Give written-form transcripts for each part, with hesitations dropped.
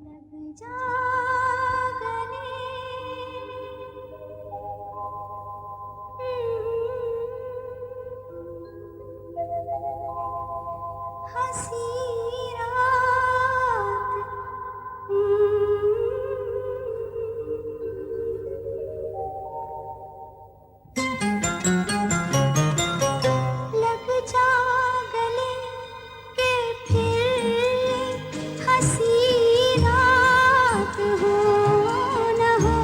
लग जा गले हंसी रात लग जा गले के फिर हंसी रात हो न हो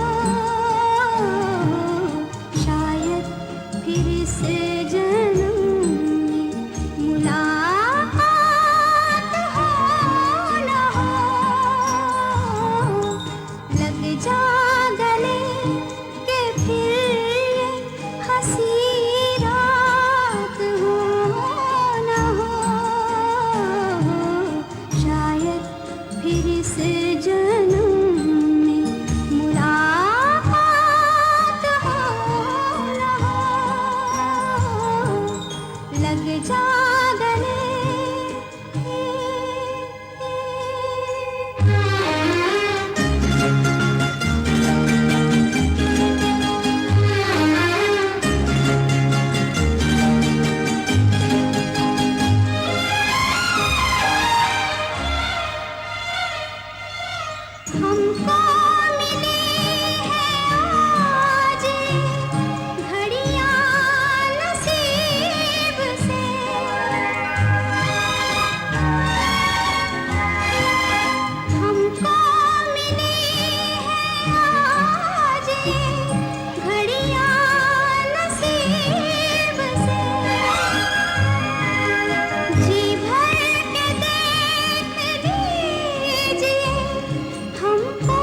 शायद फिर से जन्म में मुलाकात हो न हो लग जा गले के फिर हंसी रात हो न हो शायद फिर से जन्म में मुलाकात हो न हो लग जा गले हमको मिली है आज घड़ियां नसीब से हमको मिली है आज घड़ियां नसीब से जी भर के देख लीजिए हमको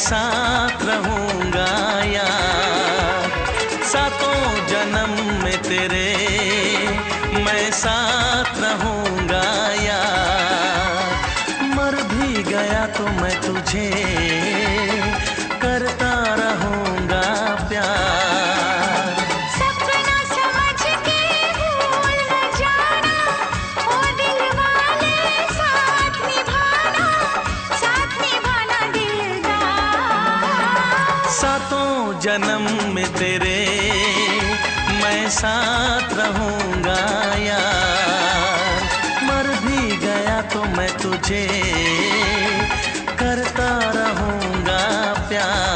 साथ रहूंगा यार। सातों जन्म में तेरे मैं साथ रहूंगा यार। मर भी गया तो मैं तुझे करता रहूंगा प्यार। सपना समझ के भूल न जाना, ओ दिल वाले साथ निभाना दिलदार। सातों जन्म में तेरे मैं साथ रहूंगा यार। मर भी गया तो मैं तुझे करता रहूंगा प्यार।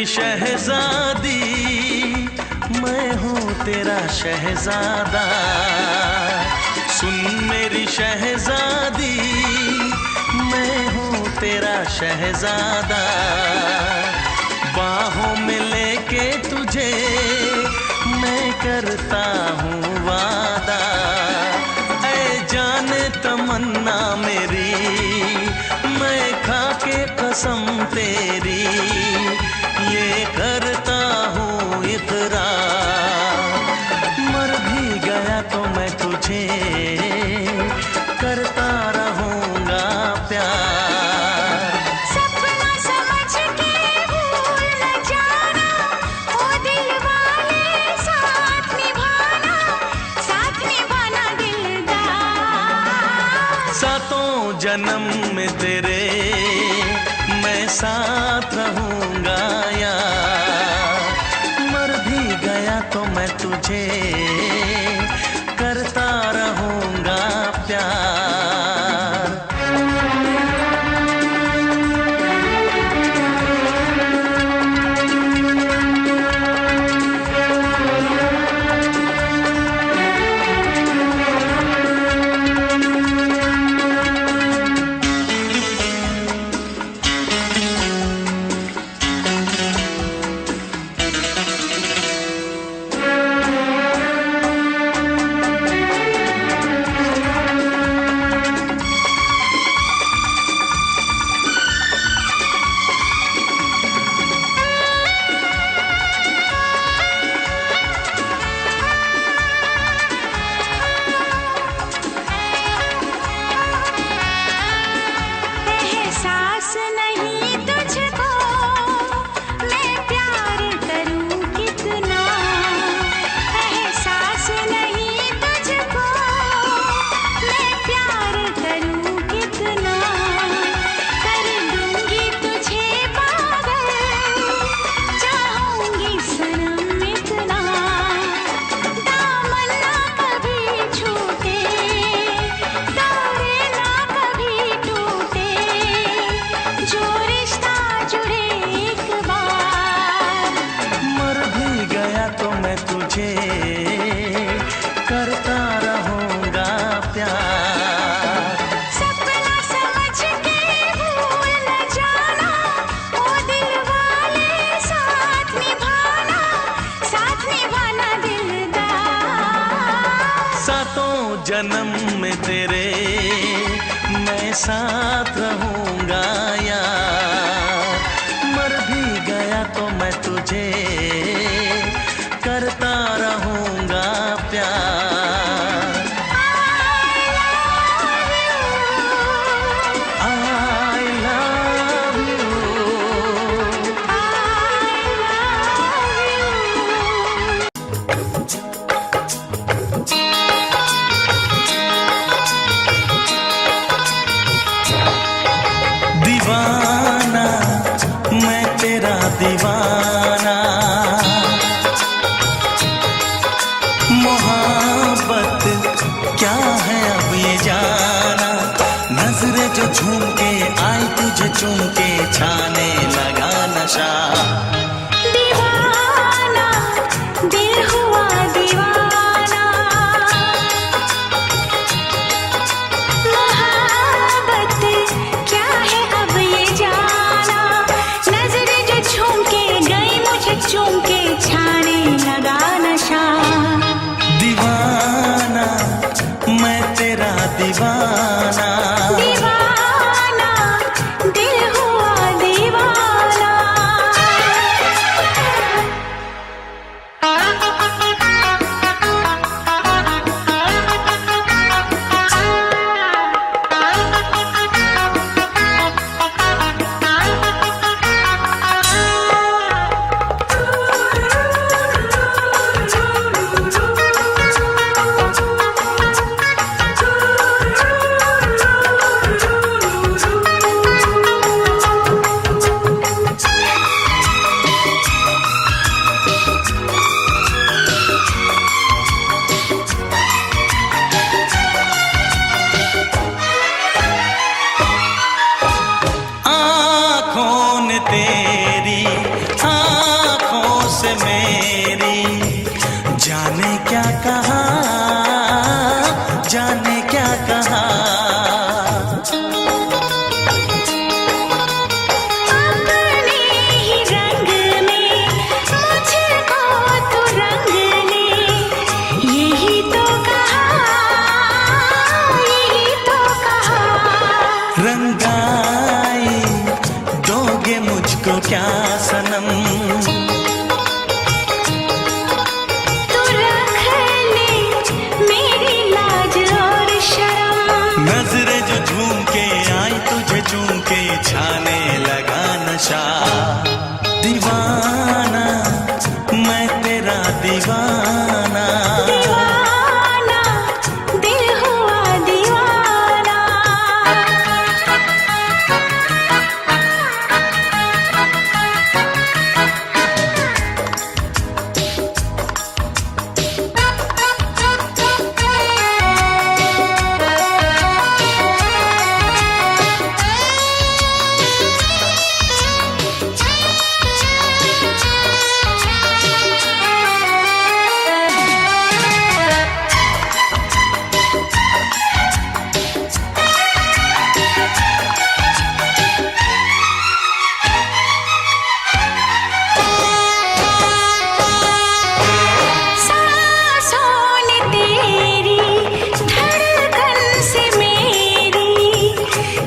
शहजादी मैं हूँ तेरा शहजादा। सुन मेरी शहजादी मैं हूँ तेरा शहजादा। बाहों में लेके तुझे मैं करता हूँ वादा। ऐ जाने तमन्ना मेरी मैं खा के कसम तेरी ये करता हूँ इकरार। मर भी गया तो मैं तुझे करता रहूंगा प्यार। सपना समझ के भूल न जाना, ओ दिल वाले साथ निभाना दिलदार। सातों जन्म में तेरे मैं साथ रहूंगा यार। मर भी गया तो मैं तुझे करता रहूंगा प्यार। जन्म में तेरे मैं साथ रहूंगा यार। मर भी गया तो मैं तुझे करता रहूंगा प्यार। I love you। जो झूम के आई तुझे चूम के छाने लगा नशा। दीवाना दिल हुआ दीवाना, मोहब्बत क्या है अब ये जाना। नजरें जो झूम के गई मुझे चूम के छाने लगा नशा। दीवाना मैं तेरा दीवाना, दीवाना दिल हुआ दीवाना। तेरी आँखों से मेरी जाने क्या कहा, जाने क्या कहा। अपने ही रंग में मुझको तो रंग ले, यही तो कहा, यही तो कहा। रंगाई दोगे मुझको क्या सनम, तू रख ले मेरी लाज और शर्म। नजरें जो झूम के आई तुझे चूम के छाने लगा नशा। दीवाना मैं तेरा दीवाना, दीवाना दिल हुआ दीवाना।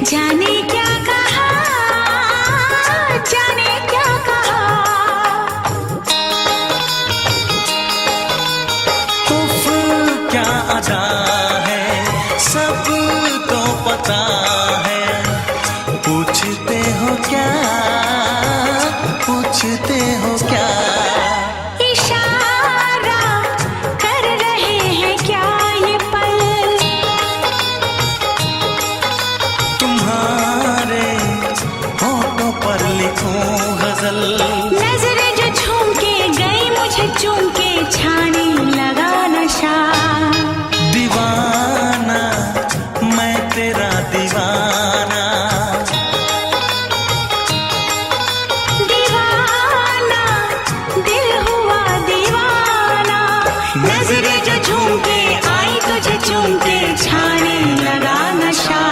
जाने क्या कहा, जाने क्या कहा। उफ क्या अदा है सब तो पता है, पूछते हो क्या, पूछते हो क्या। इशारा कर रहे हैं क्या ये पल, तुम्हारे होठों पर लिखूं गजल। नजरें जो झूम के गई मुझे चूम के छाने लगा नशा। दीवाना मैं तेरा दीवाना, दीवाना दिल हुआ दीवाना। नजरें जो झूम के आई तुझे चूम के छाने लगा नशा।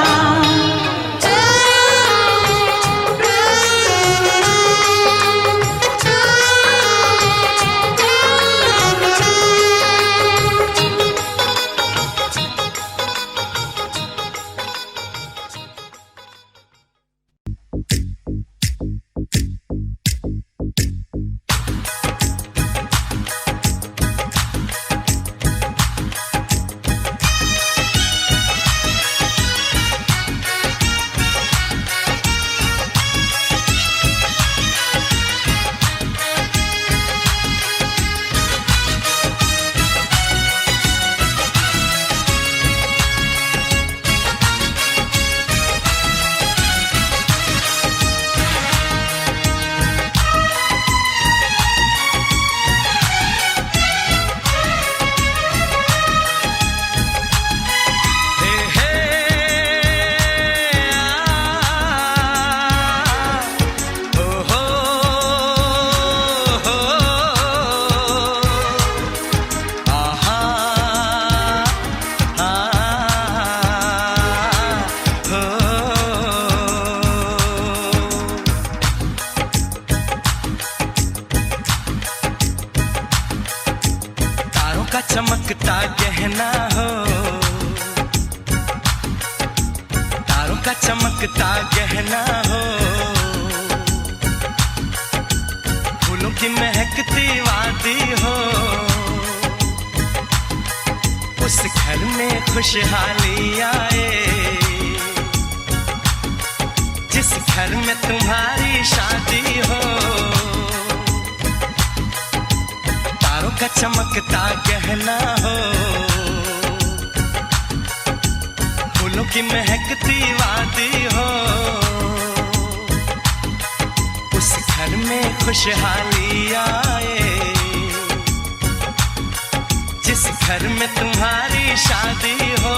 का चमकता गहना हो, फूलों की महकती वादी हो, उस घर में खुशहाली आए, जिस घर में तुम्हारी शादी हो। तारों का चमकता गहना हो, फूलों की महकती वादी हो, उस घर में खुशहाली आए, जिस घर में तुम्हारी शादी हो।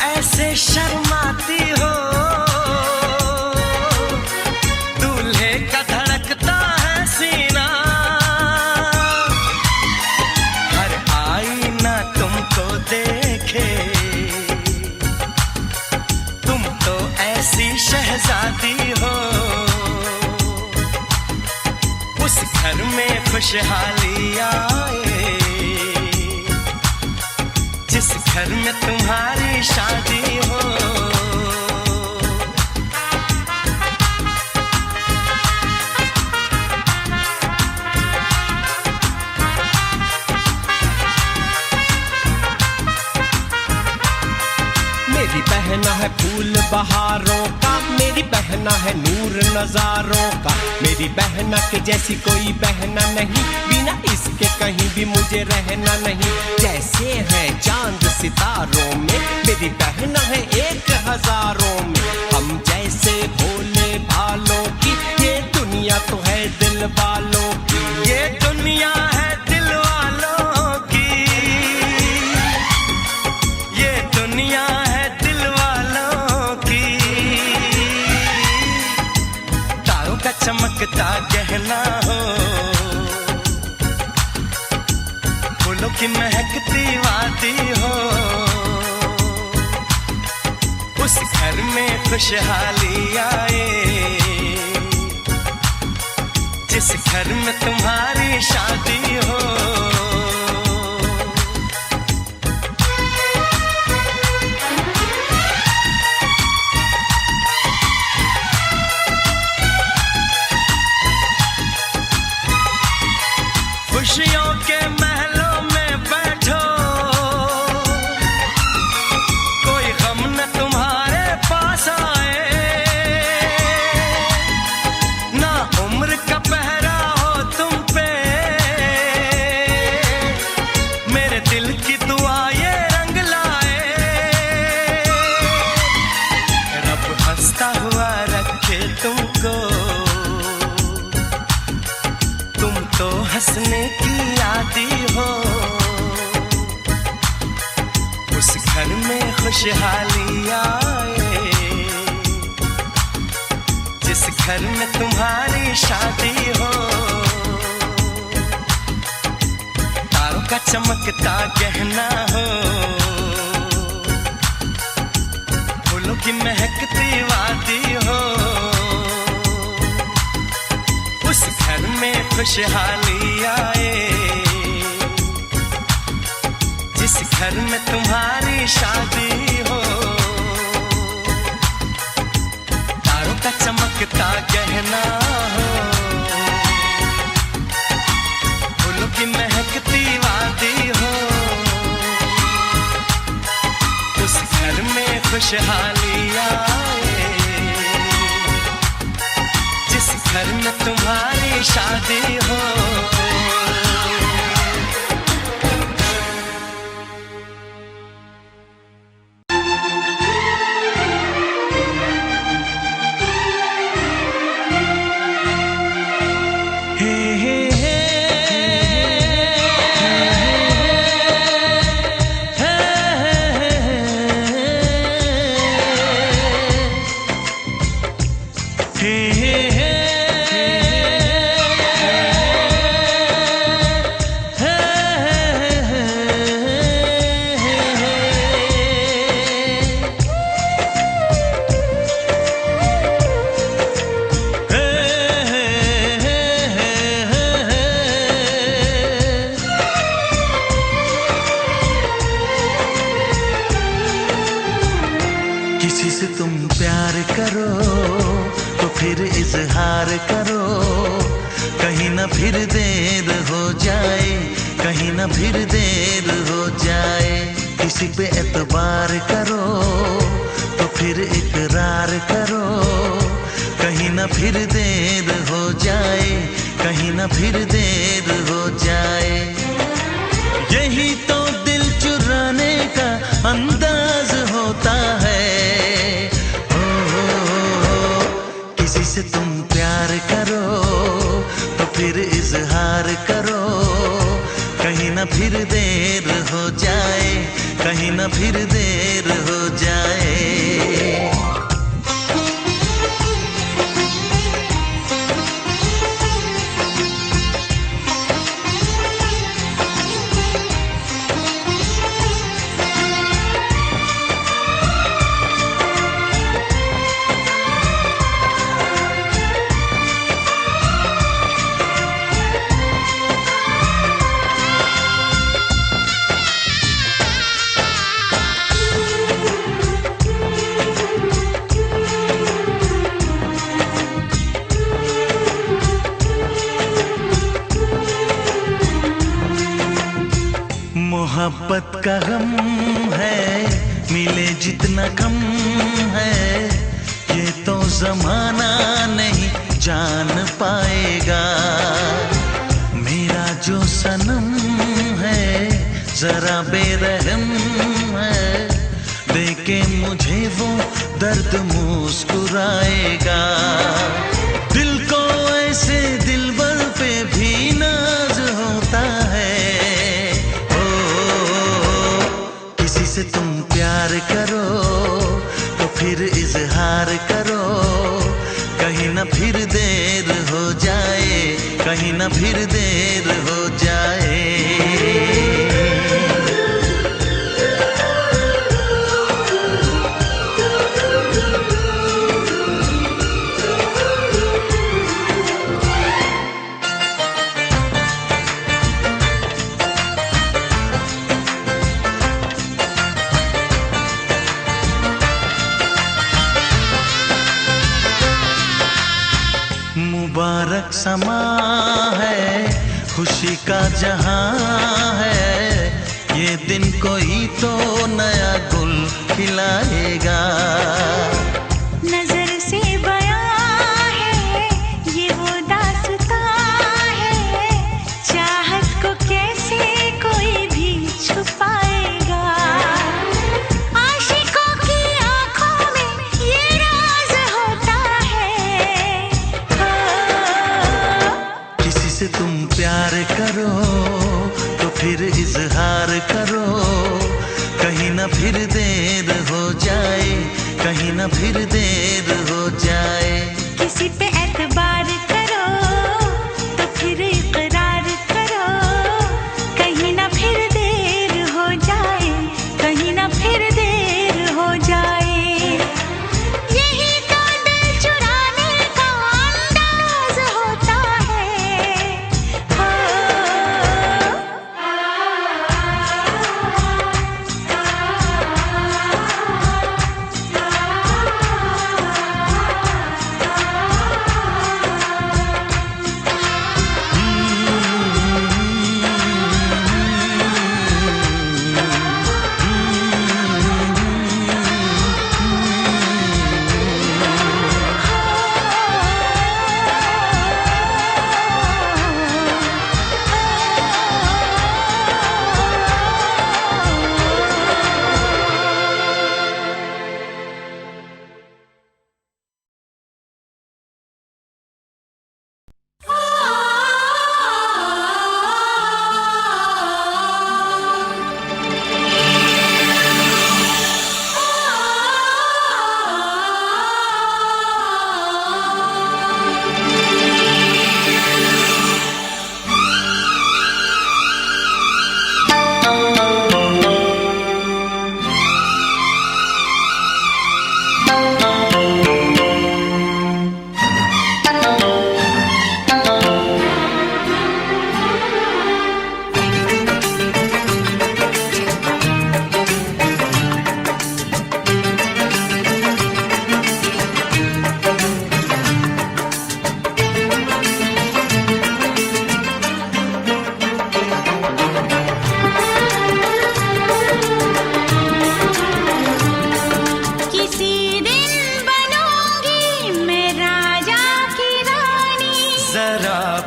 ऐसे शर्माती हो, दूल्हे का धड़कता है सीना, हर आईना तुमको देखे, तुम तो ऐसी शहजादी हो। उस घर में खुशहाली आए, जिस घर में तुम्हारी शादी हो। मेरी बहना है फूल बहारों का, मेरी बहना है नूर नजारों का, मेरी बहना के जैसी कोई बहना नहीं, बिना इसके कहीं भी मुझे रहना नहीं। जैसे है चांद सितारों में, मेरी बहना है 1000 में, हम जैसे भोले भालों की, ये दुनिया तो है दिल वालों की, ये दुनिया है दिल वालों की, ये दुनिया है दिल वालों की। तारों का चमकता गहना हो, फूलों की महकती वादी हो, उस घर में खुशहाली आए, जिस घर में तुम्हारी शादी हो। खुशियों के महलों में बैठो, कोई गम न तुम्हारे पास आए, ना उम्र का पहरा हो तुम पे, मेरे दिल की दुआ ये रंग लाए, रब हंसता हुआ रखे तुमको, तुम तो हंसने की आदी हो। उस घर में खुशहाली आए, जिस घर में तुम्हारी शादी हो। तारों का चमकता गहना हो, फूलों की महकती वादी हो, उस घर में खुशहाली आए, जिस घर में तुम्हारी शादी हो। तारों का चमकता गहना हो, फूलों की महकती वादी हो, उस घर में खुशहाली आए, जिस घर में तुम्हारी शादी हो। हे हे हे किसी से तुम प्यार करो तो फिर इजहार करो, कहीं ना फिर देर हो जाए, कहीं ना फिर देर हो जाए। किसी पे एतबार करो तो फिर इकरार करो, कहीं ना फिर देर हो जाए, कहीं ना फिर देर हो जाए। यही तो दिल चुराने का अंदाज होता है। किसी से तुम प्यार करो तो फिर इजहार करो, कहीं ना फिर देर हो जाए, कहीं ना फिर देर हो जाए। मोहब्बत का गम है, मिले जितना कम है, ये तो जमाना नहीं जान पाएगा। मेरा जो सनम है जरा बेरहम है, देखे मुझे वो दर्द मुस्कुराएगा। दिल को ऐसे दिलबर पे भी नाज होता है। किसी से तुम प्यार करो तो फिर इजहार करो, कहीं ना फिर देर हो जाए, कहीं ना फिर देर हो जाए। मुबारक समा है, खुशी का जहां है, ये दिन कोई तो नया गुल खिलाएगा। नजर से बयां है ये वो दास्तां है, चाहत को कैसे कोई भी छुपाएगा। आशिकों की आंखों में ये राज होता है। किसी से तुम प्यार करो तो फिर इजहार करो, कहीं ना फिर देर हो जाए, कहीं ना फिर देर हो जाए। किसी पे एतबार करो तो फिर इकरार करो, कहीं ना फिर देर हो जाए, कहीं ना फिर देर हो जाए। यही तो दिल चुराने का अंदाज होता है।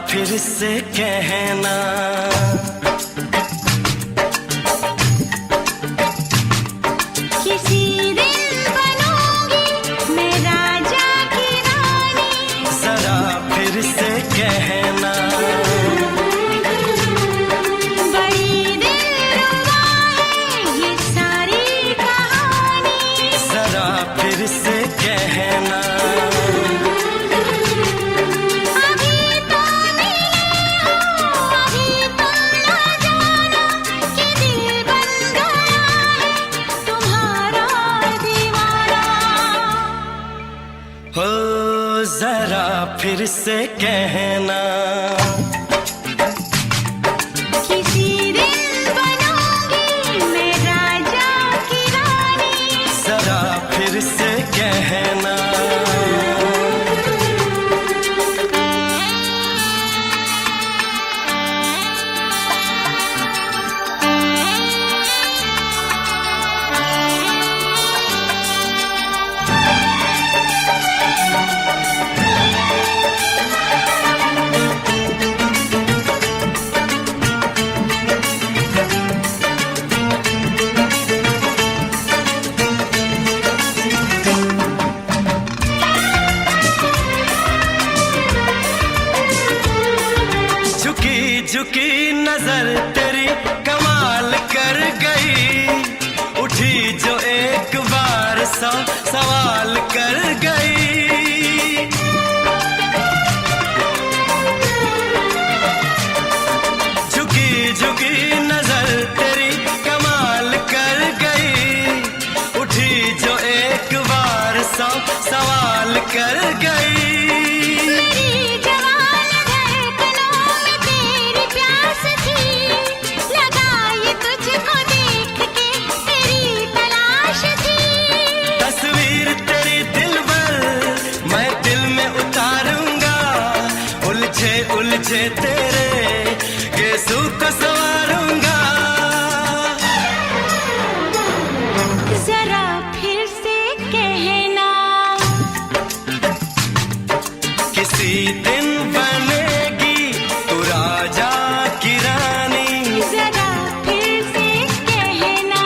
फिर से कहना। किसी दिन बनूंगी मैं राजा की रानी, जरा फिर से कहना। बड़ी दिलरुबा है ये सारी कहानी, जरा फिर से कहना। अभी तो मिले हो अभी तुम ना जाना कि दिल बन गया है तुम्हारा दीवाना। हो जरा फिर से कहना। किसी दिन बनूंगी मैं राजा की रानी, जरा फिर से कहना। झुकी झुकी नजर तेरी कमाल कर गई, उठी जो एक बार सौ सवाल कर गई। झुकी झुकी नजर तेरी कमाल कर गई, उठी जो एक बार सौ सवाल कर गई। मेरी जवान धड़कनों में तेरी प्यास थी, लगाई तुझको देख के तेरी तलाश थी। तस्वीर तेरी दिल भर मैं दिल में उतारूंगा, उलझे उलझे तेरे गेसू को संवारूंगा। जरा फिर से कहना। किसी दिन बनेगी तू राजा की रानी, जरा फिर से कहना।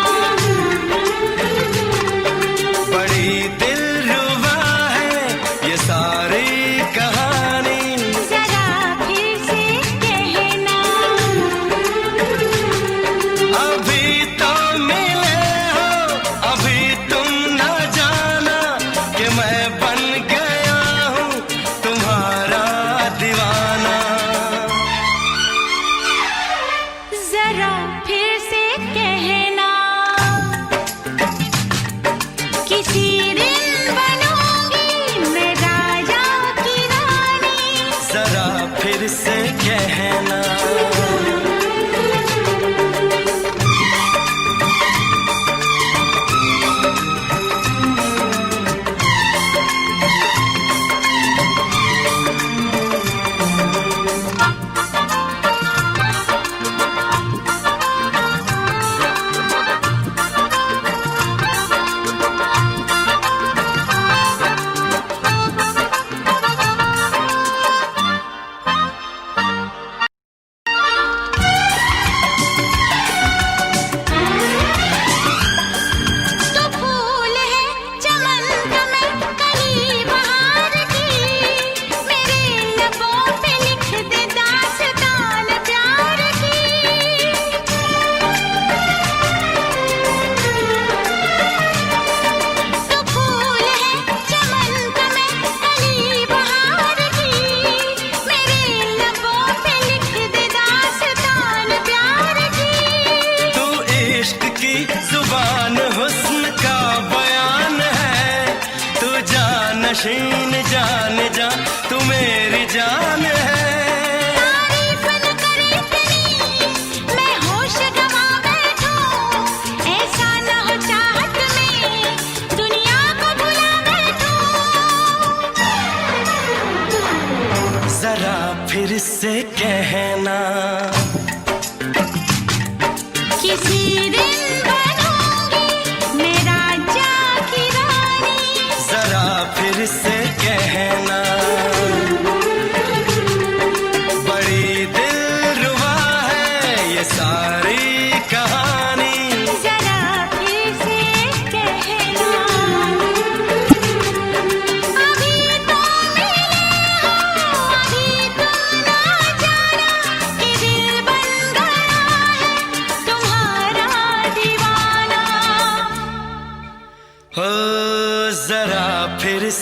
बड़ी दिलरुबा है ये सारी कहानी। जरा फिर से कहना। अभी तो मिले हो अभी तुम ना जाना कि मैं बन गया हूँ तुम्हारा दीवाना। जरा फिर से कहना। किसी दिन बनूंगी मैं राजा की रानी, जरा फिर से कहना। तो फूल है चमन का मैं कली बहार की, मेरे लबों पे लिख दे दास्तान प्यार की। तो फूल है चमन का मैं कली बहार की, मेरे लबों पे लिख दे दास्तान प्यार की। तू इश्क की जुबान हुस्न का बयान है, तू जानशीन जान जा तू मेरी जान है। तारीफ न करे तेरी मैं होश गवा बैठूं, ऐसा न हो चाहत में दुनिया को भुला बैठूं। जरा फिर से कहना। किसी दिन बनूंगी मैं राजा की रानी, जरा फिर से कहना।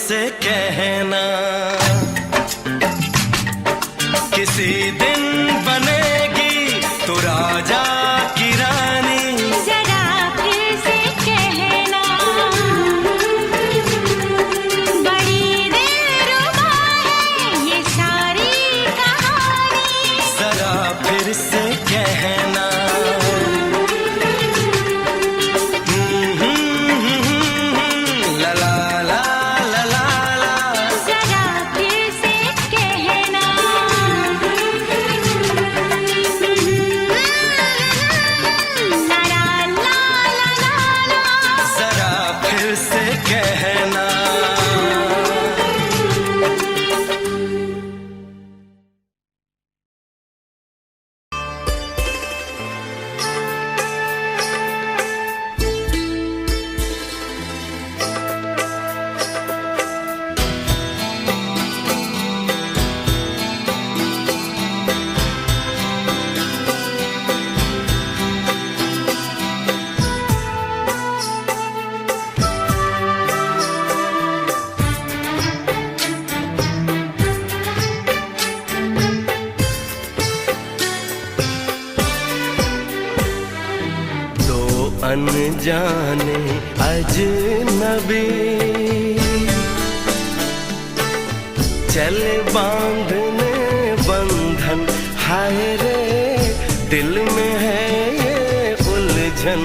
से कहना, किसी दिन बनेगी तू राजा की रानी। जरा फिर से कहना, बड़ी दिलरुबा है ये सारी कहानी। जरा फिर से कहना, ला ला ला ला ला ला। जरा फिर से कहना, ला ला ला ला ला ला। जरा फिर से कहना। दो अनजाने अजनबी चले बांधने बंधन, हाय रे दिल में है ये उलझन।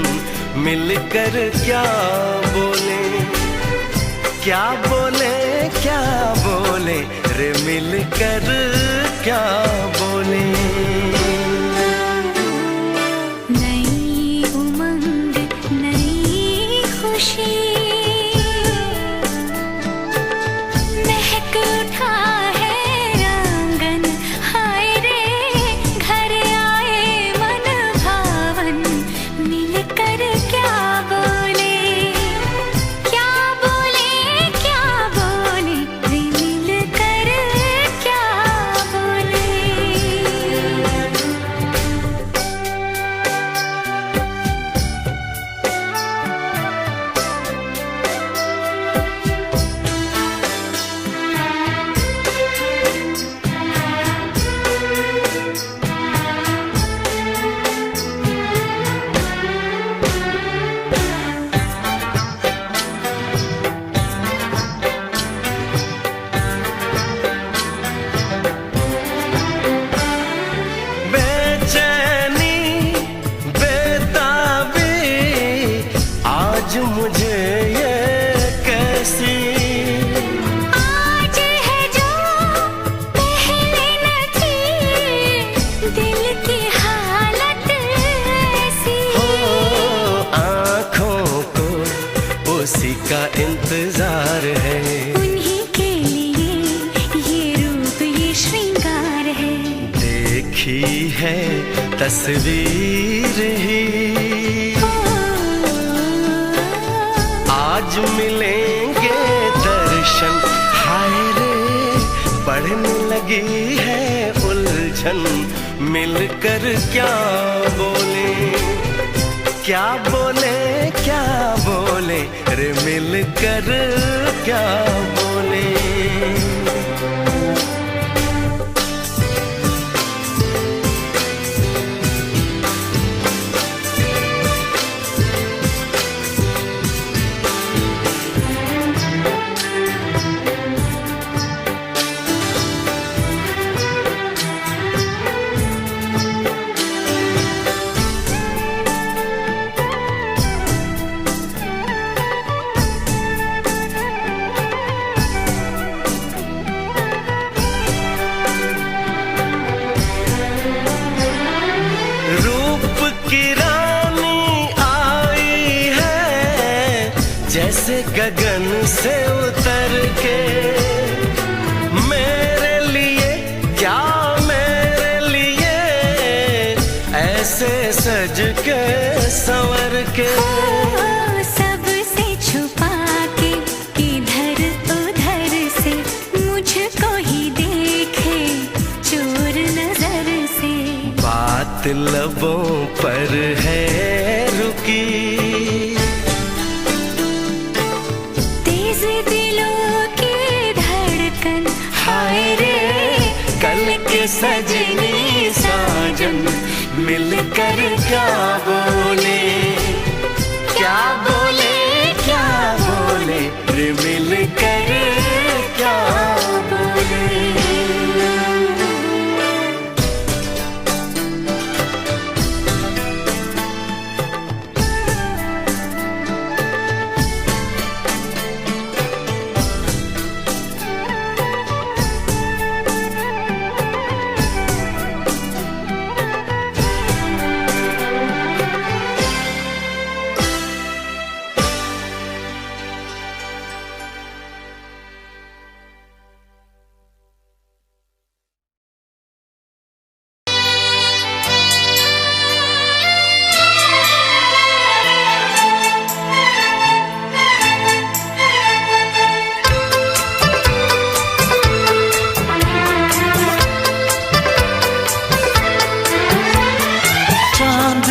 मिलकर क्या बोले, क्या बोले, क्या बोले रे, मिलकर क्या बोले। नई उमंग नई खुशी, महक उठा है आंगन, हाय रे घर आए मन भावन। मिलकर क्या बोले, क्या बोले, क्या बोले रे, मिलकर क्या बोले। बेचैनी बेताबी आज मुझे ये कैसी, आज है जो पहले न थी, दिल की हालत ऐसी। हो आँखों को उसी का इंतजार है। उन्हीं के लिए ये रूप ये श्रृंगार है। देखी है तस्वीर ही, आज मिलेंगे दर्शन, हाय रे बढ़ने लगी है उलझन। मिलकर क्या बोले, क्या बोले, क्या बोले रे, मिलकर क्या बोले। जैसे गगन से उतर के मेरे लिए, क्या मेरे लिए ऐसे सज के संवर के। सबसे छुपा के इधर उधर से मुझको ही देखे चोर नजर से। बात लबों पर है रुकी, तेज दिलों की के सजनी साजन मिलकर क्या बोले, क्या बोले, क्या बोले, रे मिलकर क्या बोले।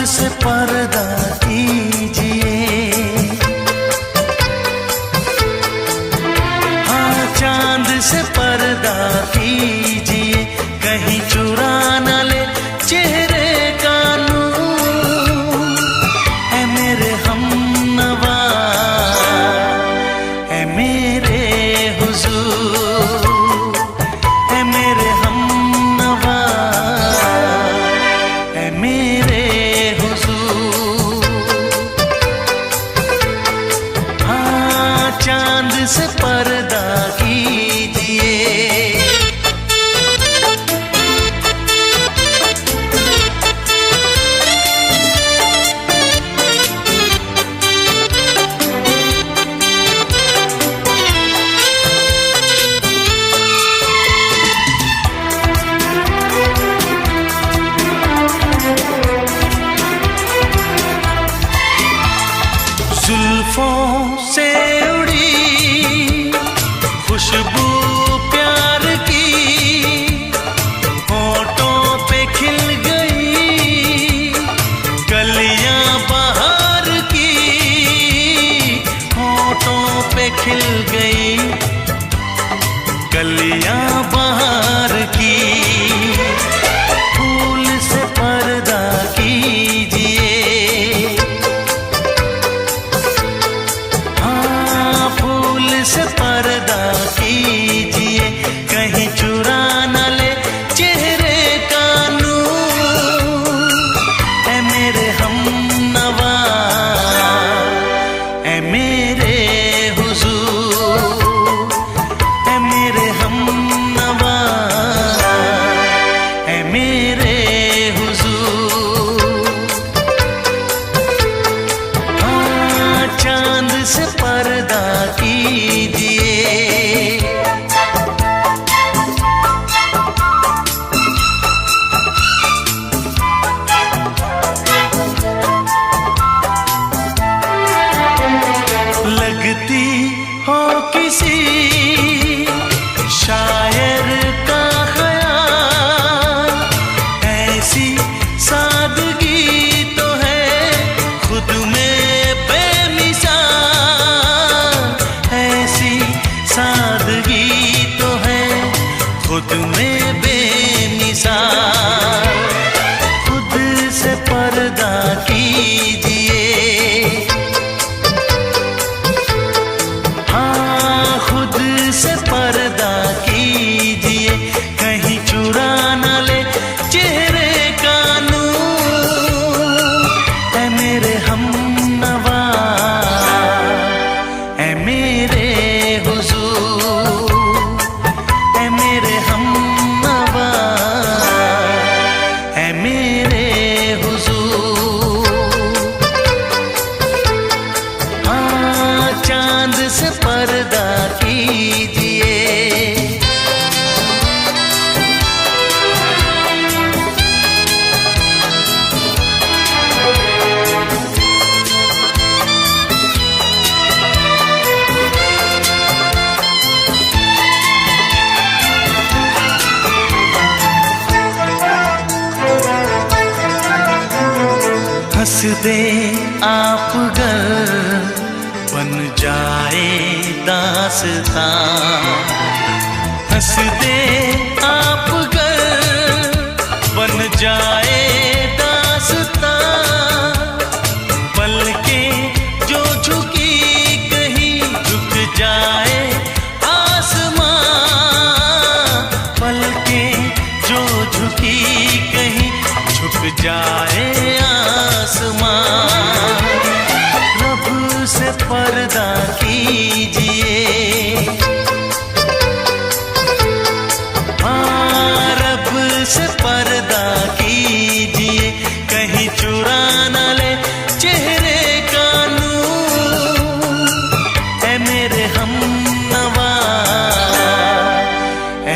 से पर्दा कीजिए, हाँ चांद से पर्दा कीजिए, कहीं चुरा न ले चेहरे का नूर। है मेरे हमनवा, है मेरे हुजूर, है मेरे हमनवा, है मेरे चांद से पर्दा कीजिए। जुल्फों से खुशबू प्यार की होठों पे खिल गई, कलियां बहार की होठों पे खिल गई, कलियां बहार की। फूल से पर्दा कीजिए, हाँ फूल से पर्दा कीजिए, कहीं चुरा न ले चेहरे का नूर। है मेरे हमनवा, है मेरे हुजूर, है मेरे हमनवा, है मेरे हुजूर। हाँ चांद से पर्दा कीजिए। लगती हो किसी शायर का ख्याल, ऐसी सादगी तो है खुद में बेमिसाल, ऐसी सादगी तो है खुद में बेमिसाल। खुद से पर्दा कीजिए, हाँ खुद से पर्दा कीजिए, कहीं चुरा न ले चेहरे का नूर। है मेरे हमनवा, है मेरे हुजूर, है मेरे हमनवा, है मेरे हुजूर। हाँ चांद से पर्दा कीजिए। हंस दे आप गर बन जाए दास्तां, हंस दे आप गर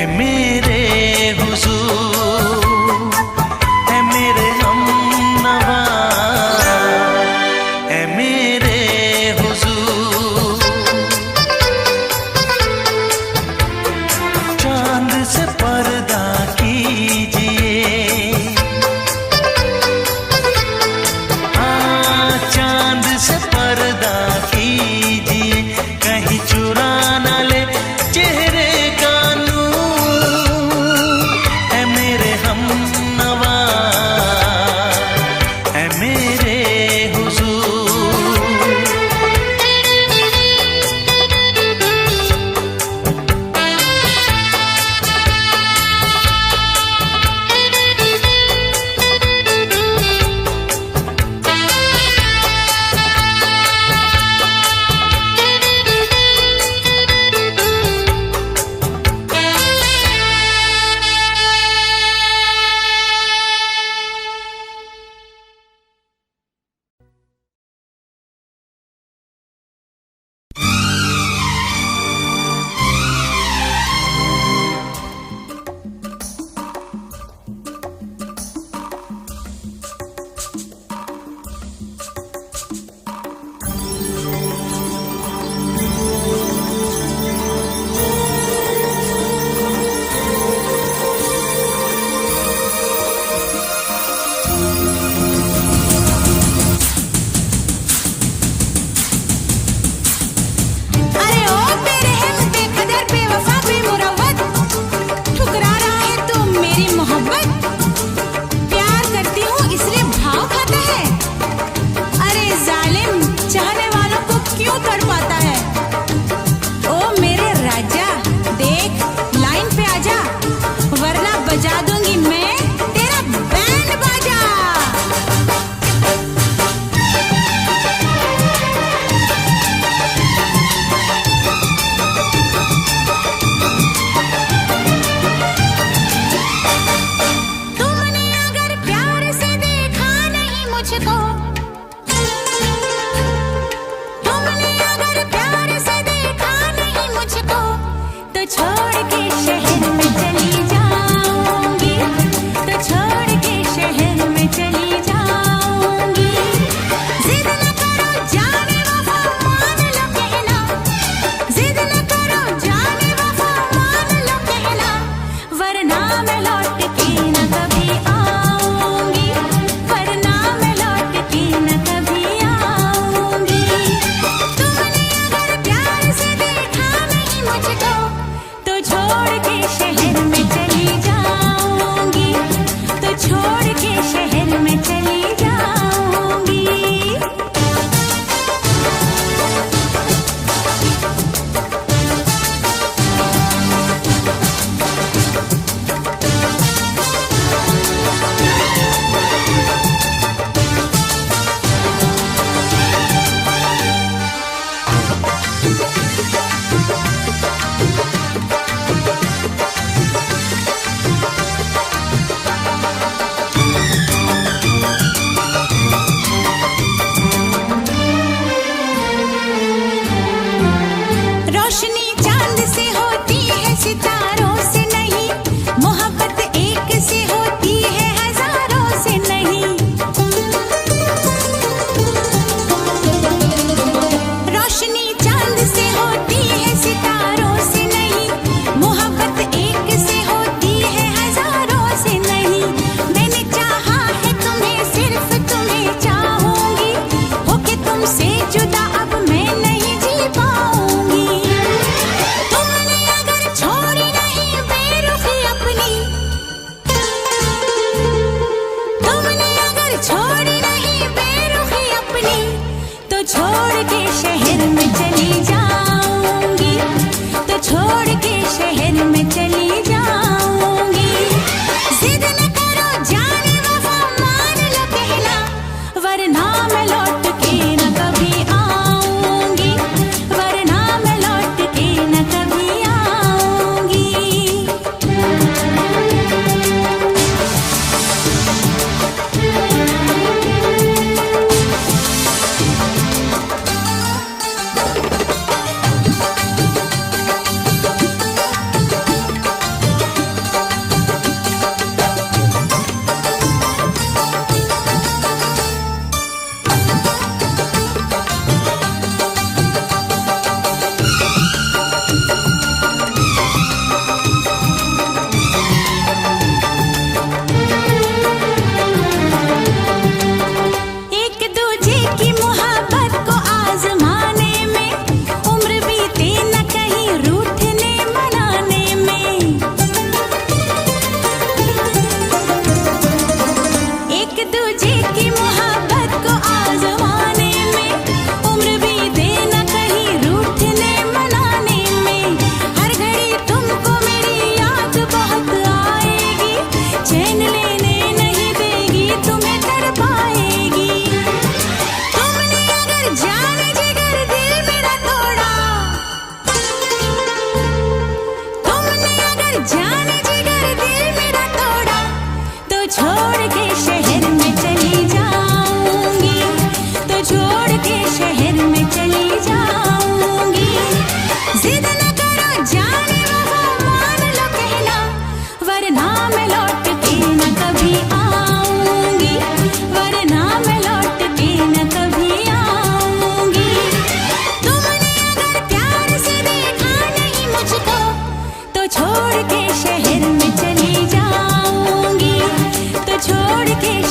ए मेरे हुजूर, ए मेरे हमनवा, ए मेरे हुजूर। चांद से पर्दा कीजिए, चांद से पर्दा कीजिए, कहीं चुरा न ले चेहरे का नूर।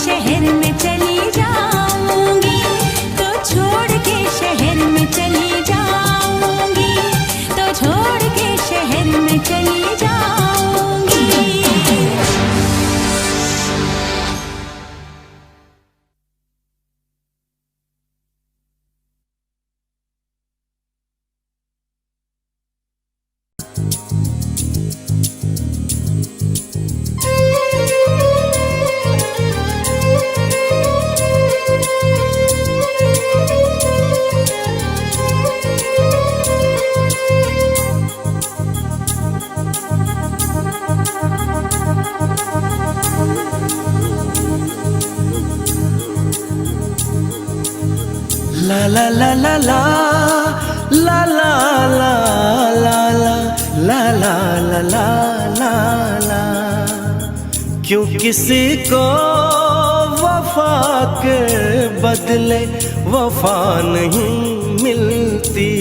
शहर में चली जाऊंगी, तो छोड़ के शहर में चली जाऊंगी, तो छोड़ के शहर में चली जाऊंगी। La la la la la la la la la la la la la la la la। क्यों किसी को वफा के बदले वफा नहीं मिलती,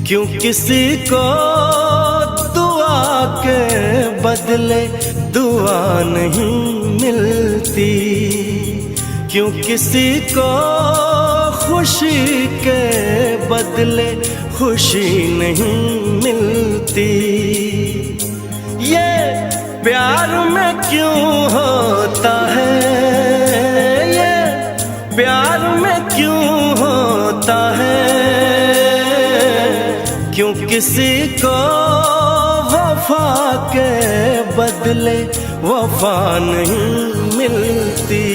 क्यों किसी को दुआ के बदले दुआ नहीं मिलती, क्यों किसी को खुशी के बदले खुशी नहीं मिलती। ये प्यार में क्यों होता है, ये प्यार में क्यों होता है, क्यों किसी को वफा के बदले वफा नहीं मिलती।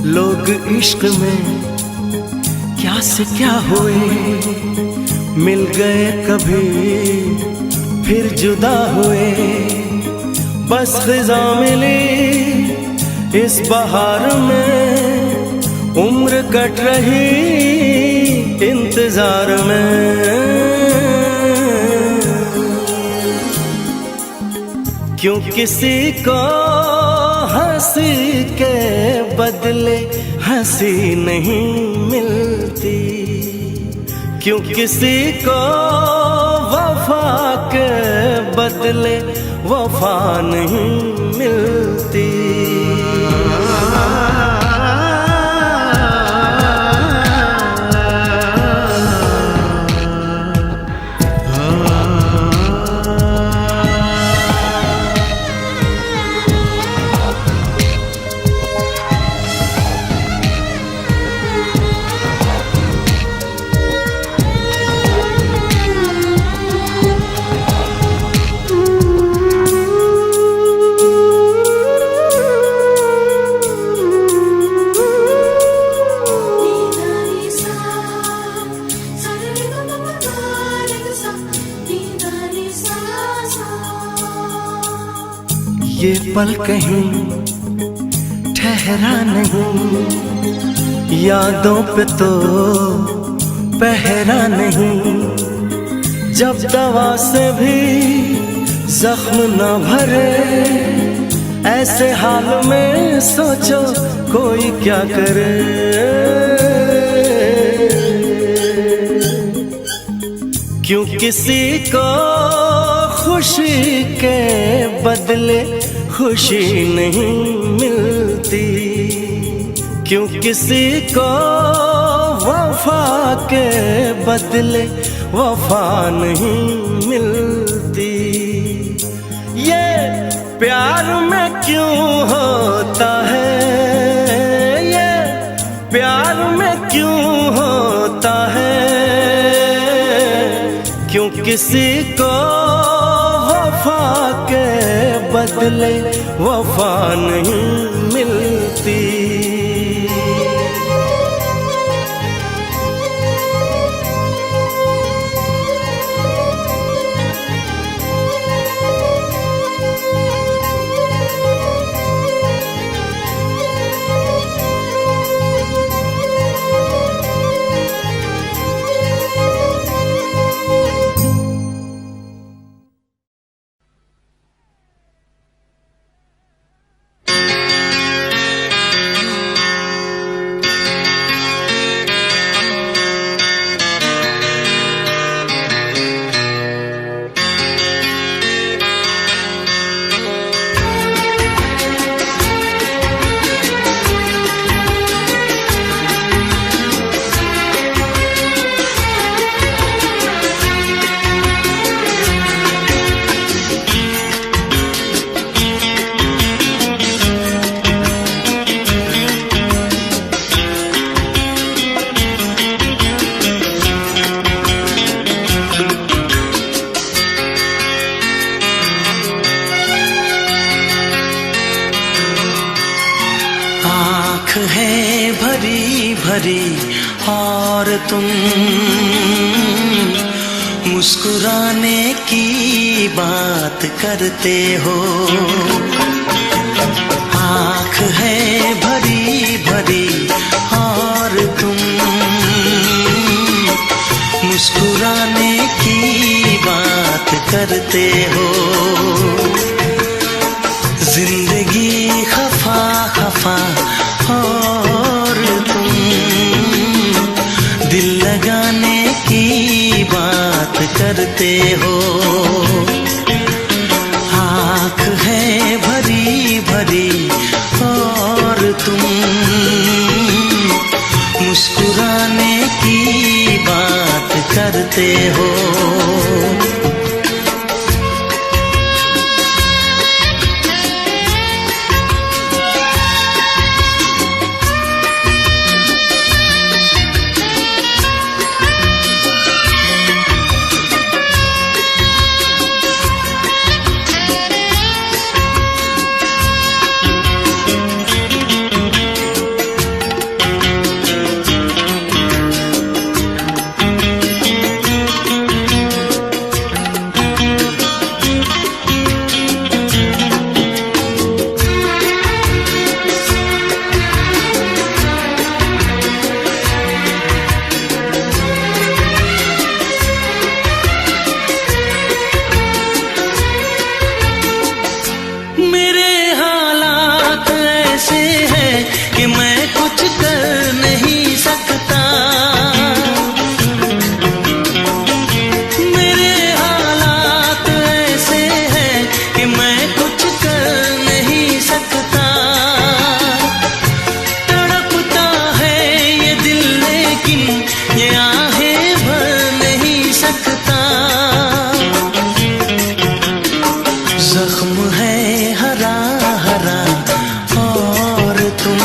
लोग इश्क में क्या से क्या हुए, मिल गए कभी फिर जुदा हुए, बस खिज़ा मिली इस बहार में, उम्र कट रही इंतजार में। क्यों किसी को हंसी के बदले हंसी नहीं मिलती, क्यों किसी को वफा के बदले वफा नहीं मिलती। ये पल कहीं ठहरा नहीं, यादों पे तो पहरा नहीं, जब दवा से भी जख्म न भरे, ऐसे हाल में सोचो कोई क्या करे। क्यों किसी को खुशी के बदले खुशी नहीं मिलती, क्यों किसी को वफा के बदले वफा नहीं मिलती। ये प्यार में क्यों होता है, ये प्यार में क्यों होता है, क्यों किसी को वफा के बदले वफा नहीं मिलती। है भरी भरी और तुम मुस्कुराने की बात करते हो। आँख है भरी भरी और तुम मुस्कुराने की बात करते हो। जिंदगी खफा खफा और तुम दिल लगाने की बात करते हो। आँख है भरी भरी और तुम मुस्कुराने की बात करते हो। कि मैं कुछ कर नहीं सकता। मेरे हालात ऐसे हैं कि मैं कुछ कर नहीं सकता। तड़पता है ये दिल लेकिन ये आहें भर नहीं सकता। जख्म है हरा हरा और तुम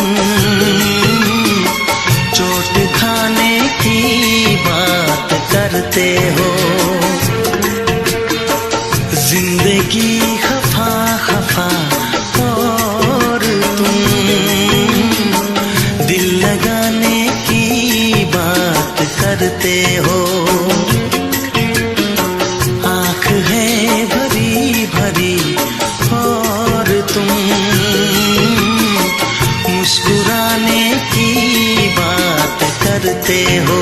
चोट खाने की बात करते हो। जिंदगी खफा खफा और तुम दिल लगाने की बात करते हो। आँख है भरी भरी और तुम मुस्कुराने की बात करते हो।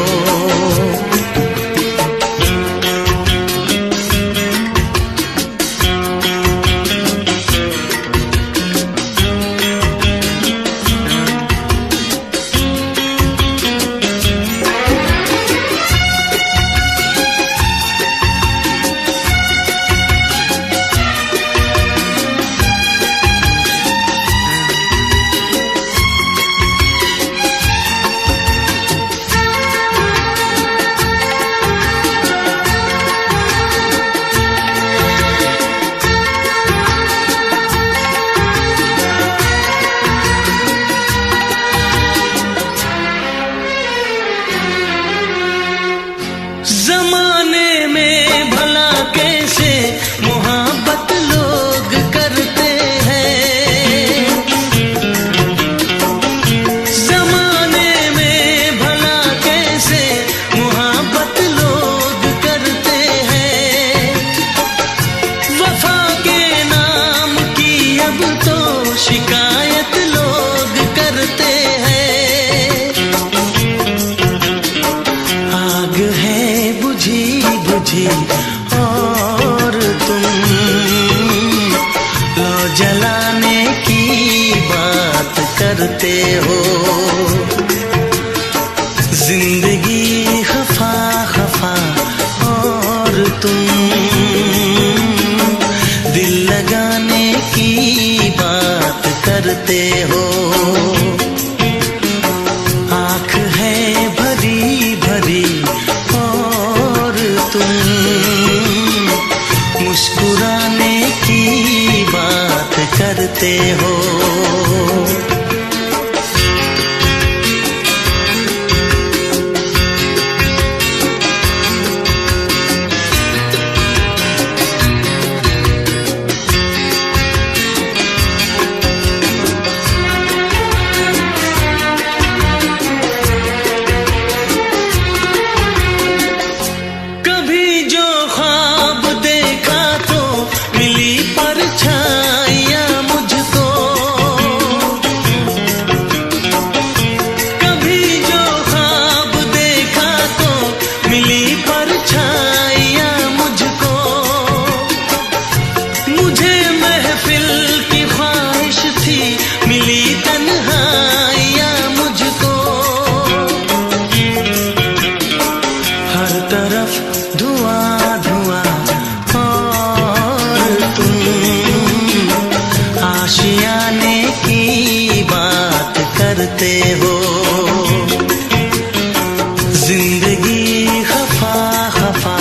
जमाने में भला कैसे मोहब्बत लोग करते हैं। जमाने में भला कैसे मोहब्बत लोग करते हैं। वफा के नाम की अब तो शिकायत लोग करते हैं। आग है बुझी बुझी और तुम लो जलाने की बात करते हो। जिंदगी खफा खफा और तुम दिल लगाने की बात करते हो। आँख है भरी भरी और तुम मुस्कुराने की बात करते हो। करते हो। जिंदगी खफा खफा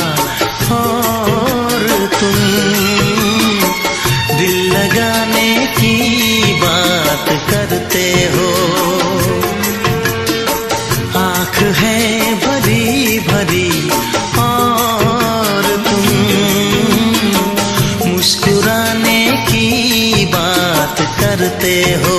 और तुम दिल लगाने की बात करते हो। आँख है भरी भरी और तुम मुस्कुराने की बात करते हो।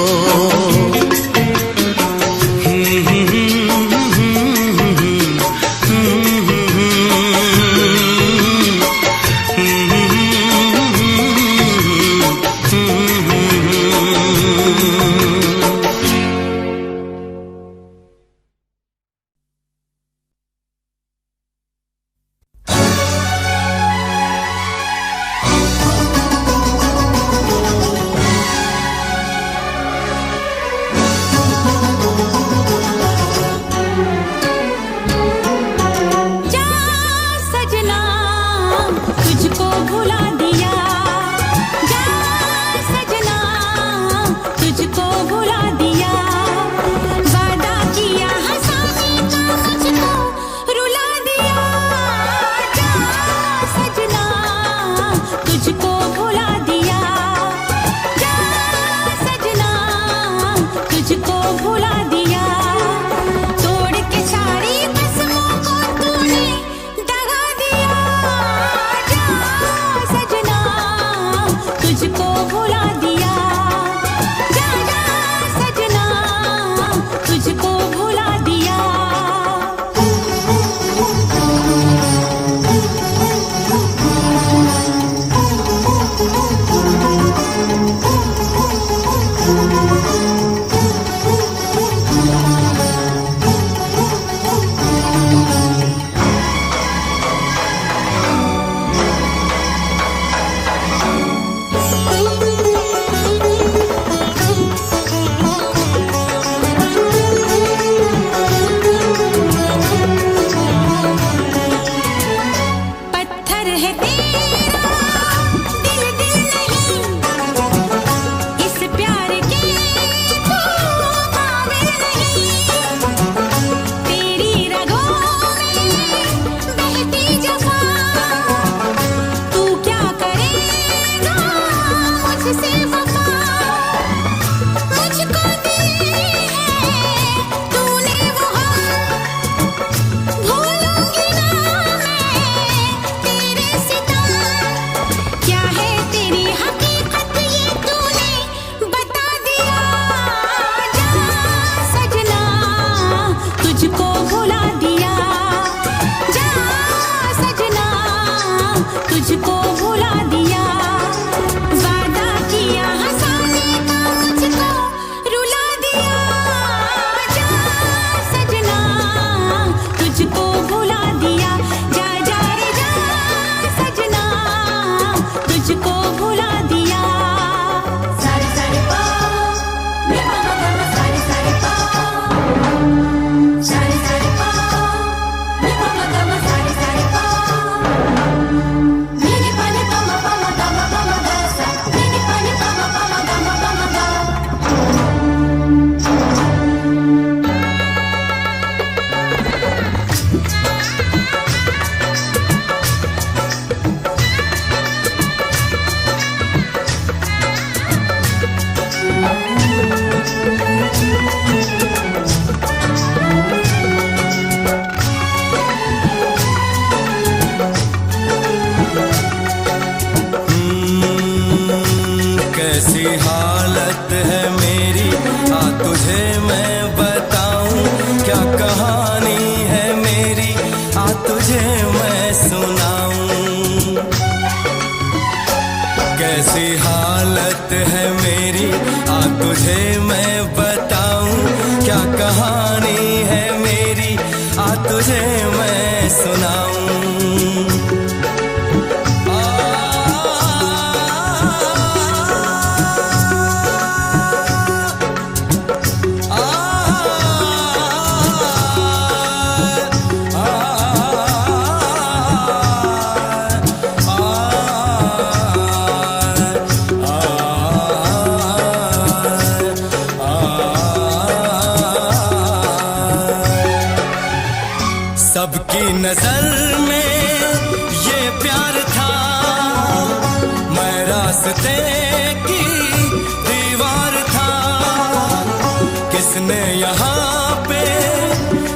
जिसने यहाँ पे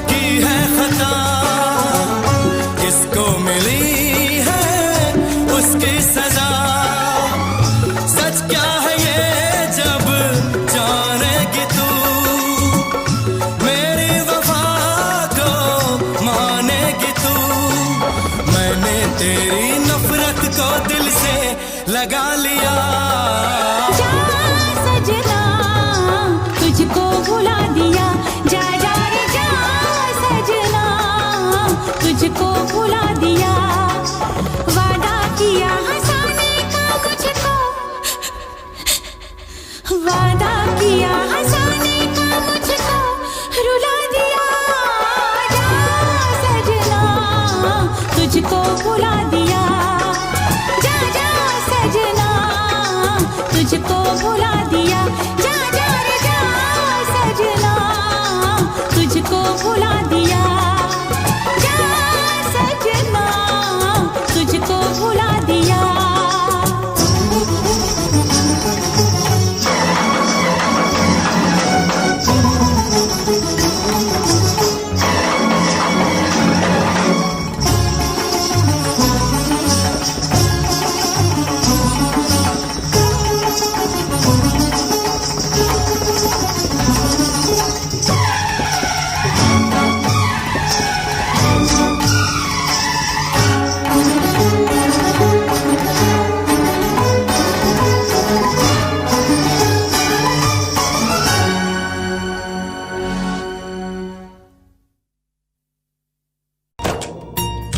की है खता, किसको मिली है उसकी सजा। सच क्या है ये जब जानेगी तू, मेरी वफा को मानेगी तू। मैंने तेरी नफरत को दिल से लगा लिया। जा सजना तुझको भुला दिया, जा जा रे जा सजना तुझको भुला दिया। वादा किया हंसाने का मुझको, वादा किया हंसाने का मुझको रुला दिया। जा सजना तुझको भुला दिया, जा जा सजना तुझको भुला दिया। जा जा रे जा सजना तुझको भुला दिया, जा सजना तुझको भुला दिया।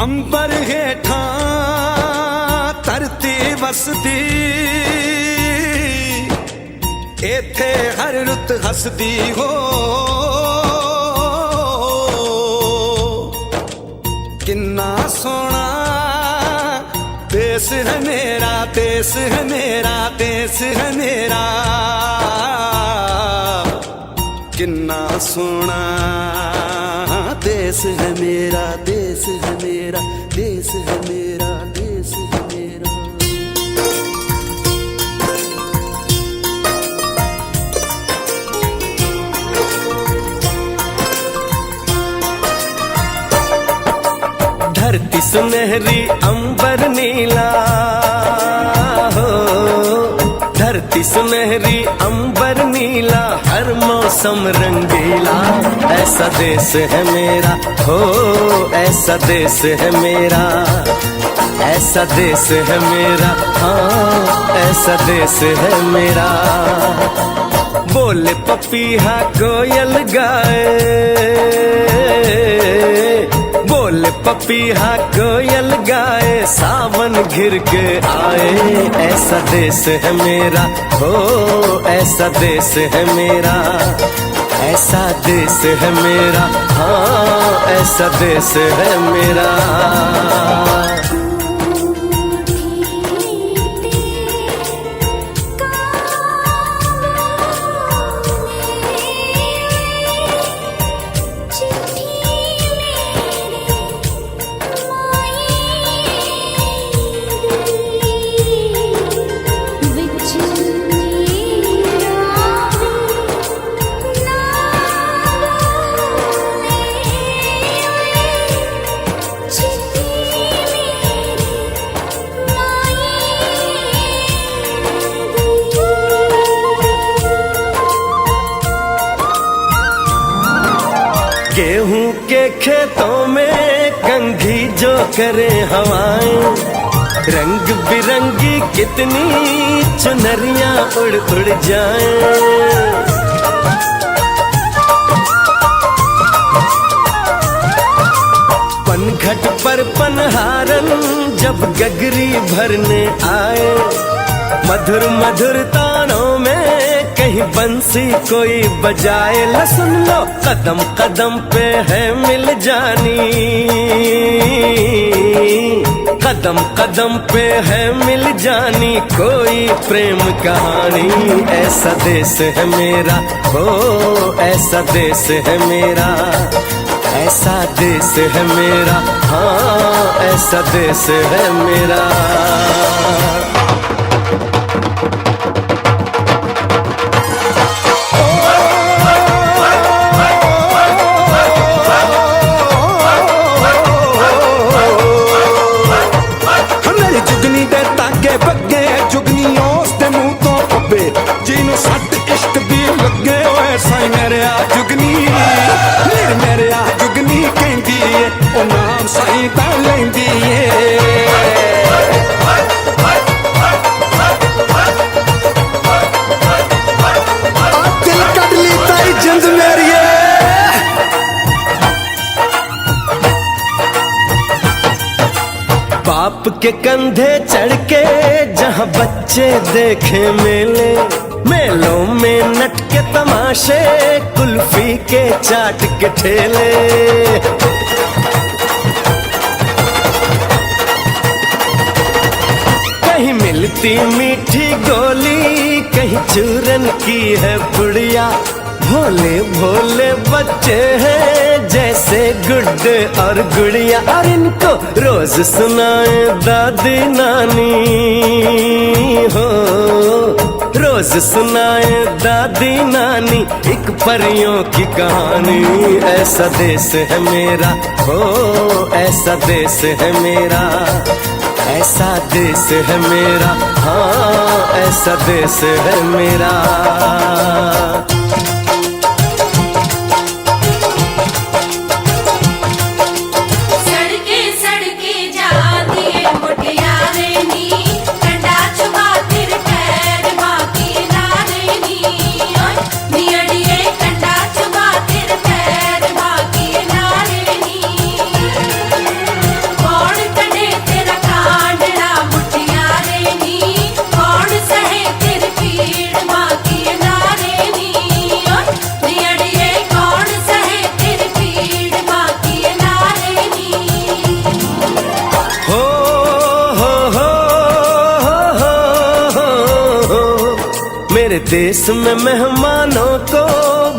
अंबर हेठा तरती वसदी, एथे हर रुत हसदी हो। किन्ना सोना देश है मेरा, देश है मेरा, देश है मेरा। किन्ना सोना देश है मेरा, देश है मेरा, देश है मेरा, देश है मेरा। धरती सुनहरी अंबर नीला हो, धरती सुनहरी अंबर नीला, हर मौसम रंगीला। ऐसा देश है मेरा हो, ऐसा देश है मेरा, ऐसा देश है मेरा, हाँ ऐसा देश है मेरा। बोले पपीहा कोयल गाए, बोले पपीहा कोयल गाए, सावन घिर के आए। ऐसा देश है मेरा हो, ऐसा देश है मेरा, ऐसा देश है मेरा, हाँ ऐसा देश है मेरा। गेहूं के खेतों में कंघी जो करे हवाएं, रंग बिरंगी कितनी चुनरियां उड़ उड़ जाएं। पनघट पर पनहारन जब गगरी भरने आए, मधुर मधुर तानों में कहीं बंसी कोई बजाए। ल सुन लो कदम कदम पे है मिल जानी, कदम कदम पे है मिल जानी कोई प्रेम कहानी। ऐसा देश है मेरा हो, ऐसा देश है मेरा, ऐसा देश है मेरा, हाँ ऐसा देश है मेरा। मेरे आ जुगनी मेरे आ जुगनी कहंदी ए ओ नाम सही तां लैंदी ए बाप के कंधे चढ़ के जहाँ बच्चे देखे मेले मेलों में नट के तमाशे कुल्फी के चाट के ठेले कहीं मिलती मीठी गोली कहीं चूरन की है पुड़िया भोले भोले बच्चे हैं जैसे गुड्डे और गुड़िया और इनको रोज सुनाए दादी नानी हो रोज सुनाए दादी नानी एक परियों की कहानी ऐसा देश है मेरा हो ऐसा देश है मेरा ऐसा देश है मेरा हाँ ऐसा देश है मेरा मेरे देश में मेहमानों को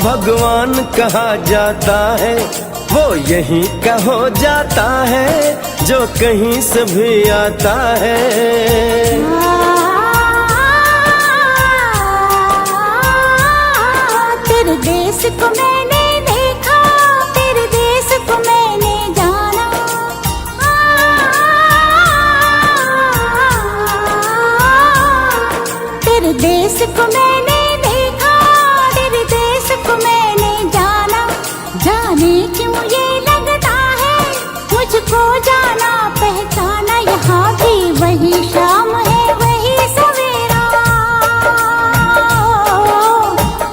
भगवान कहा जाता है वो यहीं का हो जाता है जो कहीं से भी आता है तेरे देश को मैंने देखा तेरे देश को मैंने जाना तेरे देश को मैंने देखा तेरे देश को मैंने जाना जाने क्यों ये लगता है मुझको जाना पहचाना यहाँ भी वही शाम है वही सवेरा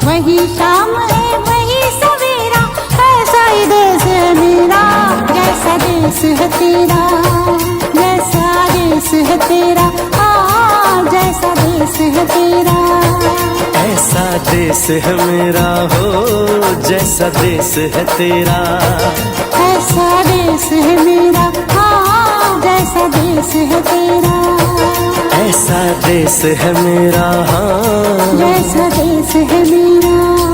वही शाम है वही सवेरा ऐसा ही देश है मेरा जैसा देश है तेरा जैसा देश है तेरा जैसा देश है तेरा ऐसा देश है मेरा हो जैसा देश है तेरा ऐसा देश है मेरा हाँ जैसा देश है तेरा ऐसा देश है मेरा हाँ जैसा देश है मेरा